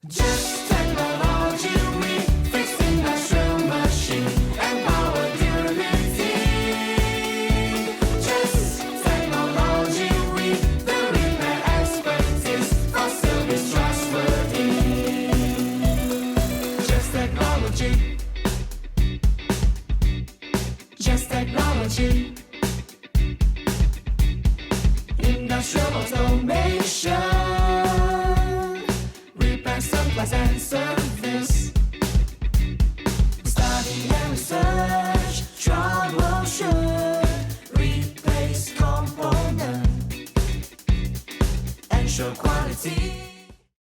Just technology, we fix industrial machine and power durability. Just technology, we the repair expertise for service trustworthy. Just technology. Just technology. Industrial automation. Repair supplies and service.